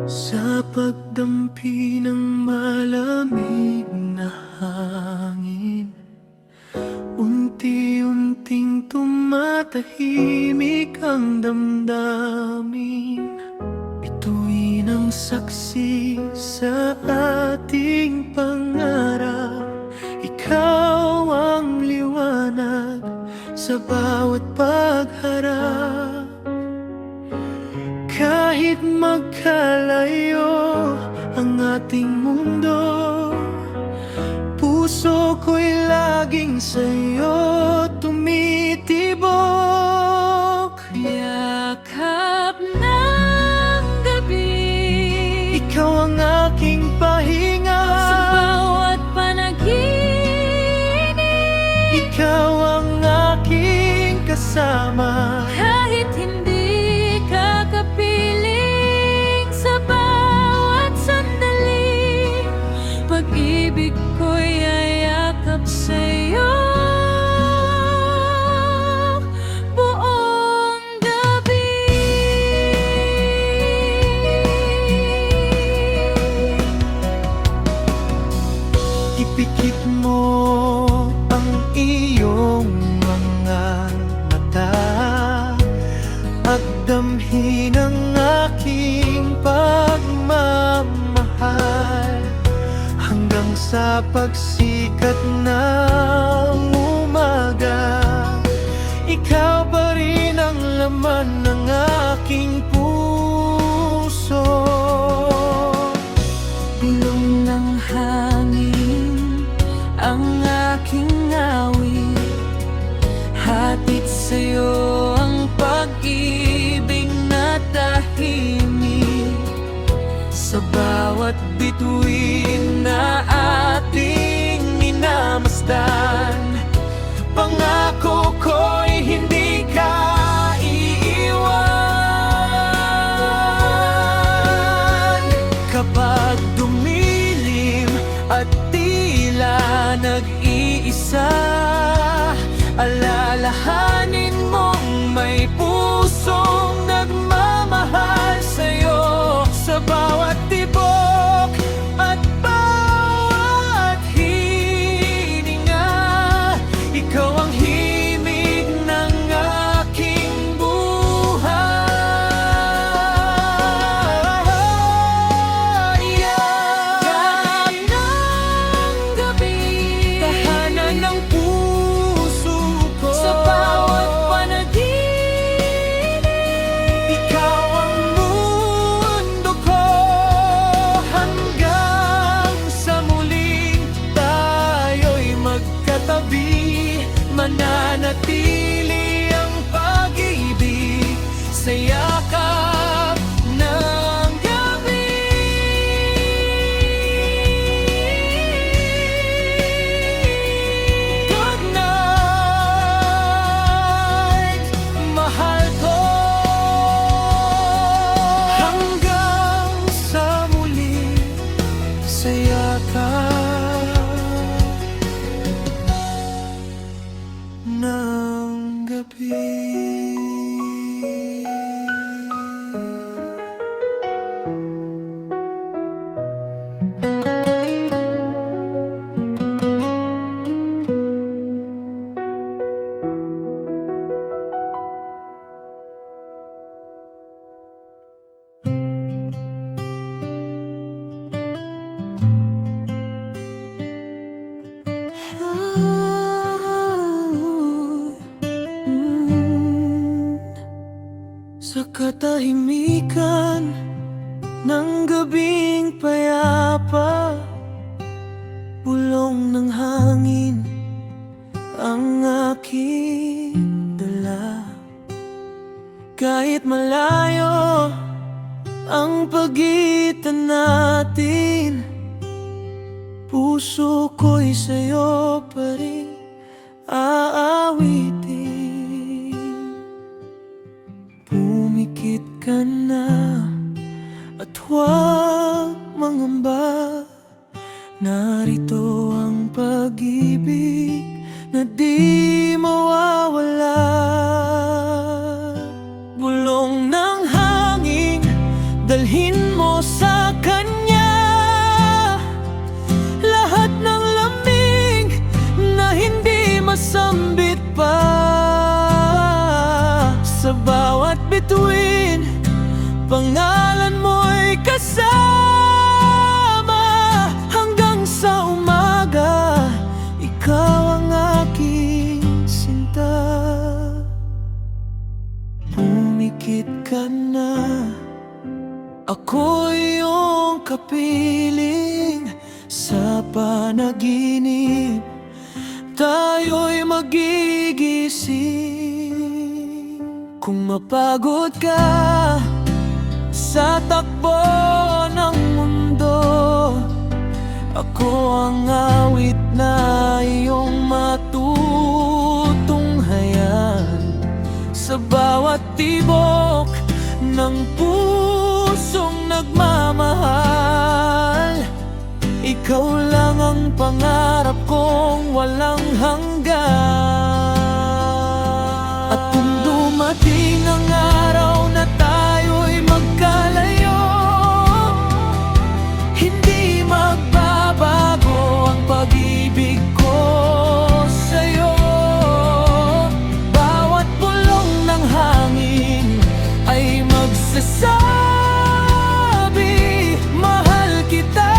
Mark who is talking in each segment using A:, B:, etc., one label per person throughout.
A: Sa pagdampi ng malamig na hangin, unti-unting tumatahimik ang damdamin. Bituin ang saksi sa ating pangarap. Ikaw ang liwanag sa bawat pagharap. Kahit magkalayo ang ating mundo, puso ko'y laging sa'yo tumitibok.
B: Yakap ng gabi,
A: Ikaw ang aking pahinga.
B: sa bawat panaginip,
A: Ikaw ang aking kasama.
B: kahit hindi ka kapiling, sa bawat sandali, pag-ibig ko'y yayakap sa'yo buong gabi.
A: Ipikit mo ang iyong mga mata at damhin ang aking pagmamahal, hanggang sa pagsikat ng umaga. Ikaw pa rin ang laman ng aking puso.
B: Bilong ng hangin ang aking awit, hatid sa'yo ang pag-ibig na tahimik. Sa bawat bituin na ating minamasdan, pangako ko'y hindi ka iiwan. Kapag dumilim at tila nag-iisa, alalahanin mong may pusong nagmamahal sa'yo. Sa bawat tibok at bawat hininga, ikaw ang himig ng aking buhay. Yakap ng gabi, tahanan ng puso ko. Sa bawat panaginip,
A: Ikaw ang mundo ko, hanggang sa muling tayo'y magkatabi. Mananatili ang pag-ibig sa yakap ng gabi. Good night, mahal ko, hanggang sa muli sa yakap ng gabi. Sa katahimikan ng gabing payapa, bulong ng hangin ang aking dala. Kahit malayo ang pagitan natin, puso ko'y sa'yo pa rin aawitin. Pumikit ka na at huwag mangamba, narito ang pag-ibig na di mawawala. Bulong ng hangin, dalhin mo sa bituin, pangalan mo'y kasama hanggang sa umaga. Ikaw ang aking sinta. Pumikit ka na, ako iyong kapiling. Sa panaginip, tayo'y magigising. Kung mapagod ka sa takbo ng mundo, ako ang awit na iyong matutunghayan. Sa bawat tibok ng pusong nagmamahal, ikaw lang ang pangarap kong walang hanggan. At kung dumating ang araw na tayo'y magkalayo, hindi magbabago ang pag-ibig ko sa'yo. Bawat bulong ng hangin ay magsasabi, mahal kita.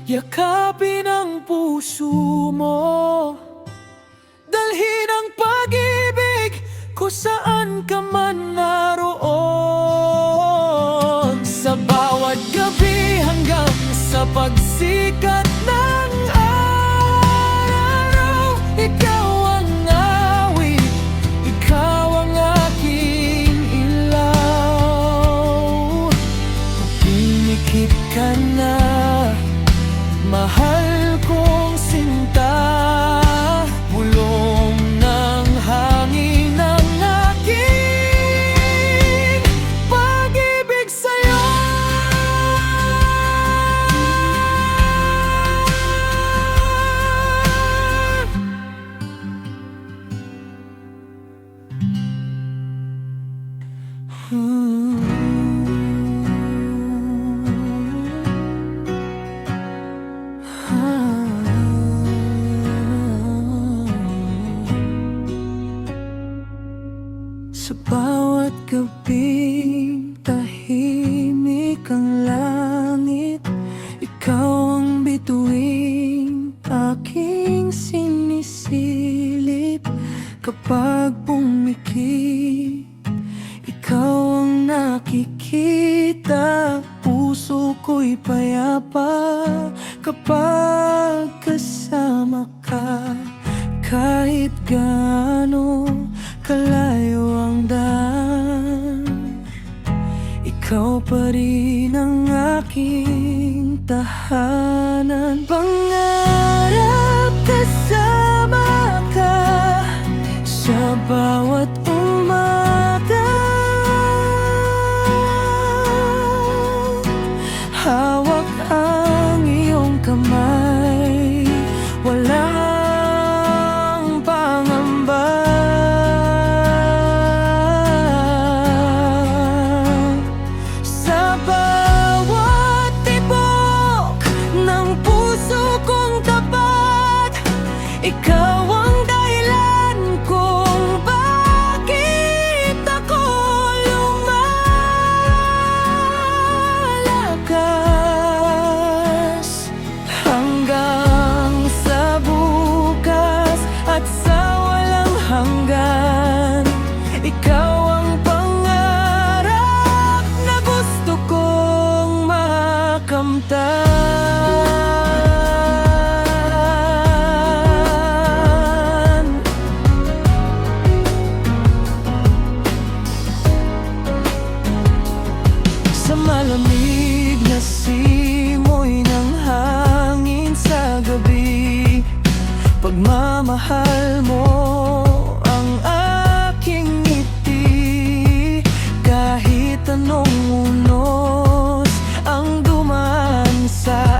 A: Yakapin ang puso mo, dalhin ang pag-ibig kung saan ka man naroon. Sa bawat gabi hanggang sa pagsikat ng araw, ikaw ang awit, ikaw ang aking ilaw. Pumikit ka na, mahal kong sinta. Bulong ng hangin ang aking pag-ibig sa'yo. Sa bawat gabing tahimik ang langit, ikaw ang bituin aking sinisilip. Kapag pumikit, ikaw ang nakikita. Puso ko'y payapa kapag kasama ka. Kahit gaano kalayo ang daan, ikaw pa rin ang aking tahanan. Pangarap kasama ka sa bawat umaga. Hawak ang iyong kamay, walang pangamba. Sa bawat tibok ng puso kong tapat, ikaw ang dahilan kung bakit ako lumalakas. Hanggang sa bukas at sa walang hanggan, ikaw ang pangarap na gusto kong makamtan. Sa malamig na simoy ng hangin sa gabi, pagmamahal mo ang aking ngiti. Kahit anong unos ang dumaan sa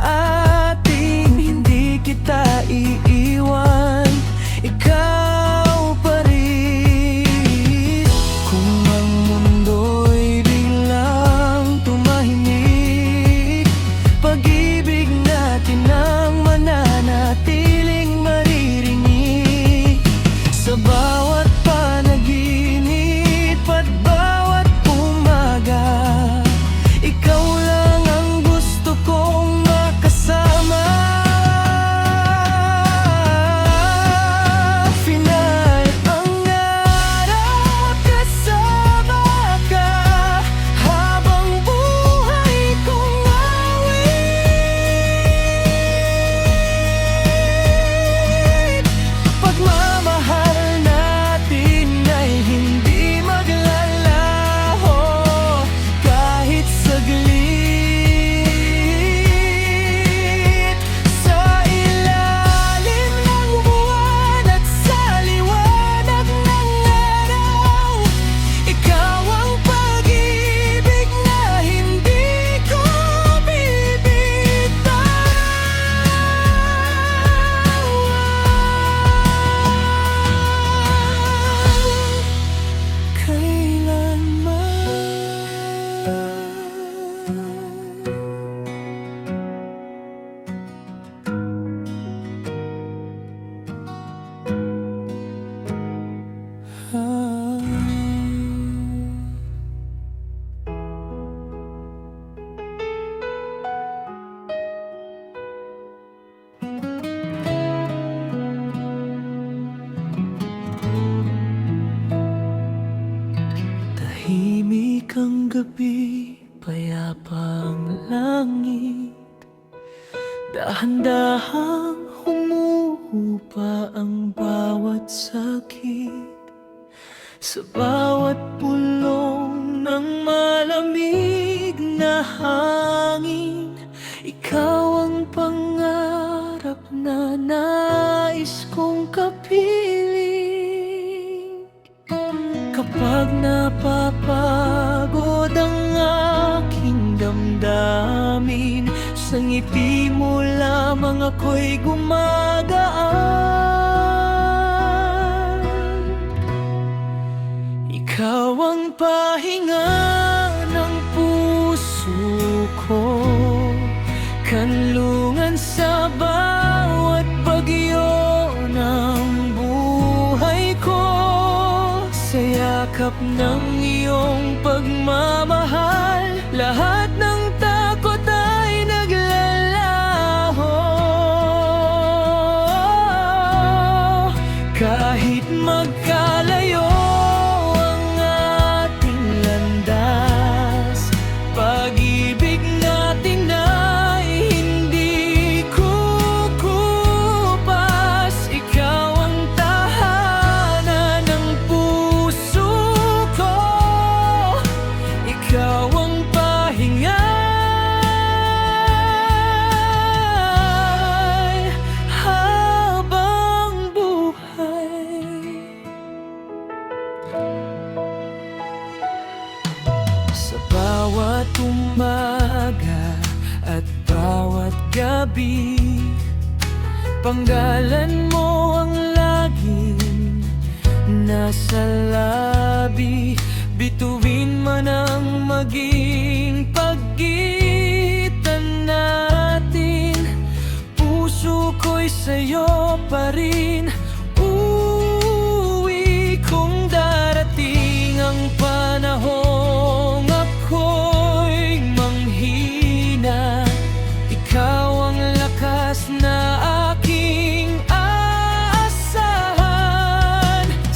A: langit. Dahan-dahang humuhupa ang bawat sakit. Sa bawat pulong ng malamig na hangin, ikaw ang pangarap na nais kong kapiling. Kapag napapagod ang aking damdamin, sa ngiti mo lamang ako'y gumagaan. Ikaw ang pahinga ng puso ko, kanlungan sa bawat bagyo ng buhay ko. Sa yakap ng iyong pagmamahal, lahat ng takot ay naglalaho. Kahit magkalayo ang ating landas, pag-ibig natin ay hindi kukupas. Ikaw ang tahanan ng puso ko, ikaw ang pahinga habang buhay. Sa bawat umaga at bawat gabi, panggalan mo ang laging nasa labi. Bituin man ang maging pagitan natin, puso ko'y sa'yo pa rin. Uuwi kung darating ang panahong ako'y manghina. Ikaw ang lakas na aking aasahan.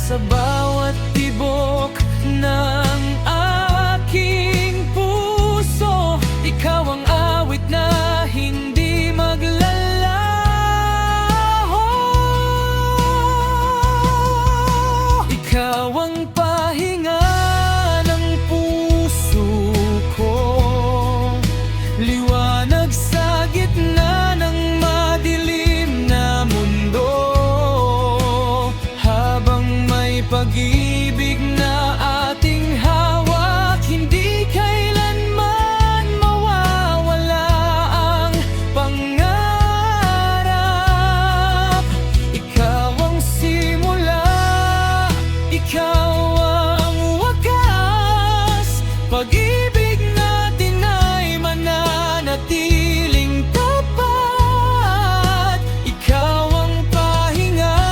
A: Sa bawat tibok ng aking puso, ikaw ang awit na hindi maglalaho. Ikaw ang pahinga ng puso ko, liwanag sa gitna ng madilim na mundo. Habang may pag-ibig na ating hawak, hindi kailanman mawawala ang pangarap. Ikaw ang simula, ikaw ang wakas. Pag-ibig natin ay mananatiling tapat. Ikaw ang pahinga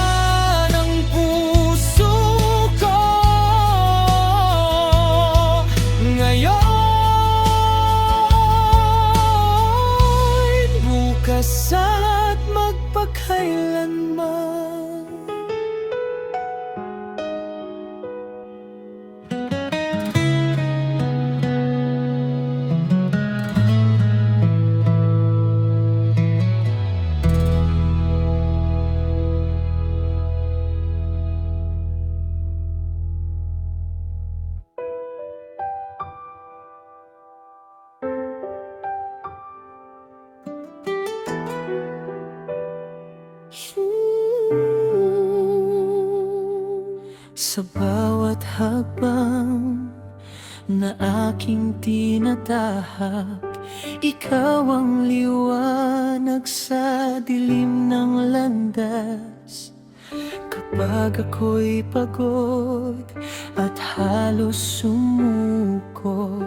A: ng puso ko, ngayon, bukas at magpakailanman. Sa bawat hakbang na aking tinatahak, ikaw ang liwanag sa dilim ng landas. Kapag ako'y pagod at halos sumuko,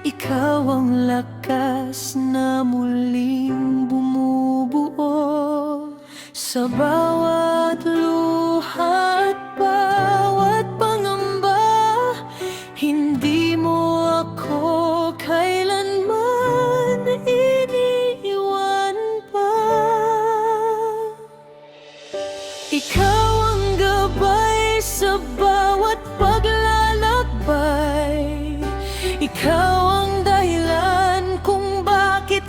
A: ikaw ang lakas na muling bumubuo. Sa bawat luha at bawat pangamba, hindi mo ako kailanman iniiwan pa. Ikaw ang gabay sa bawat paglalakbay, ikaw ang dahilan kung bakit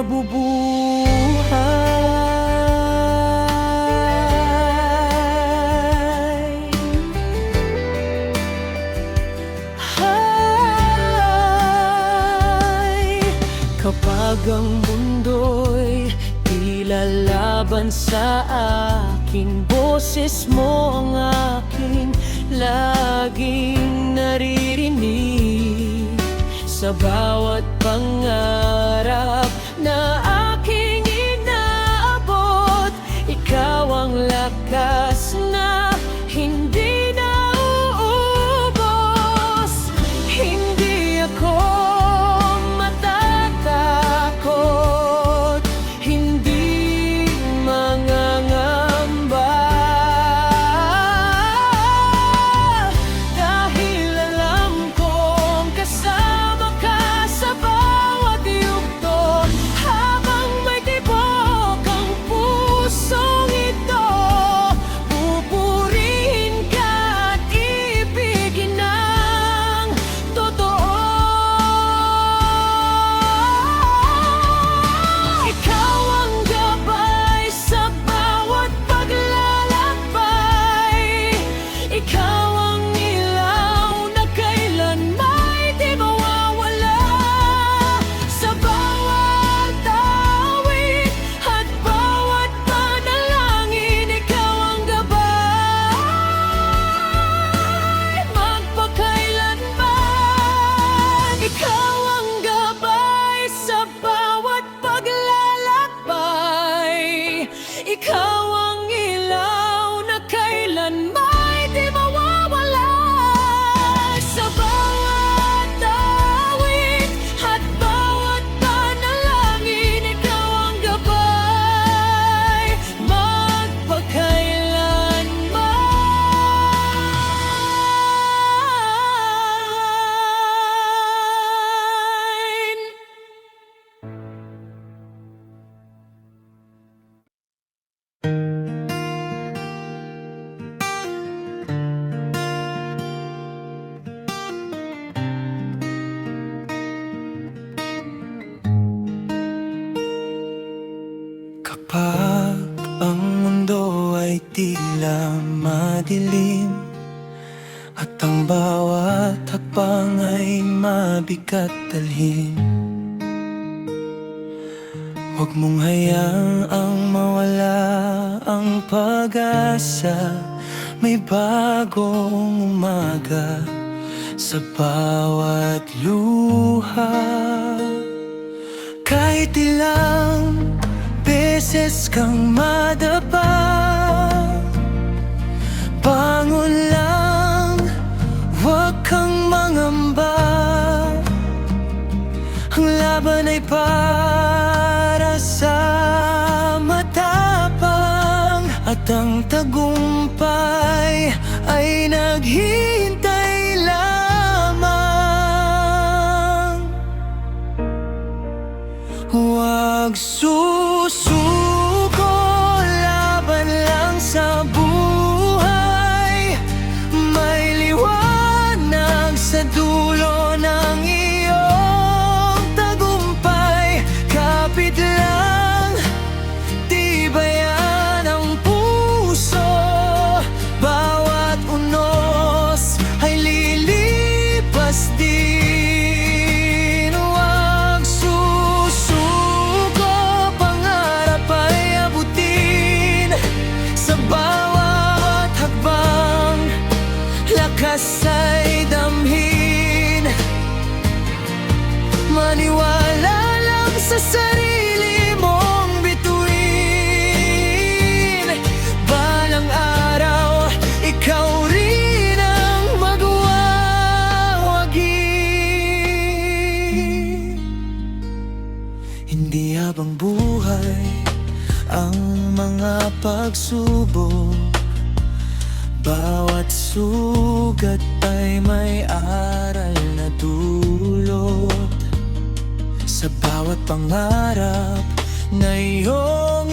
A: nabubuhay. Kapag ang mundo'y ilalaban sa akin, boses mo ang aking laging naririnig. Sa bawat pangarap na aking inaabot, ikaw ang lakas na hindi nauubos. Hindi ako matatakot, hindi mangangamba, dahil alam kong kasama ka sa bawat yugto. Habang may tibok ang pusong ito, pupurihin ka at ibigin ng totoo. Ikaw ang gabay sa bawat paglalakbay. Ikaw ang ilaw na kailanman di mawawala. Sa bawat awit at bawat panalangin, ikaw ang gabay magpakailanman. Ikaw ang gabay sa bawat paglalakbay. Ikaw ang ilaw na kailanman di mawawala. Sa bawat awit at bawat panalangin, ikaw ang gabay magpakailanman. Kapag ang mundo ay tila madilim at ang bawat hakbang ay mabigat dalhin, huwag mong hayaang mawala ang pag-asa. May bagong umaga sa bawat luha. Kahit ilang beses kang madapa, bangon lang, huwag kang mangamba. Ang laban ay para sa matapang, at ang tagumpay ay naghihintay lamang. Huwag susuko, laban lang sa buhay. May liwanag sa dulo ng iyong tagumpay. Kapit lang, tibayan ang puso. Bawat unos ay lilipas din. Huwag susuko, pangarap ay abutin. Sa bawat hakbang, lakas ay damhin. Maniwala lang sa sarili mong bituin. Balang araw, ikaw rin ang magwawagi. Hindi habang buhay ang mga pagsubok, bawat sugat ay may aral na dulot. Sa bawat pangarap na iyong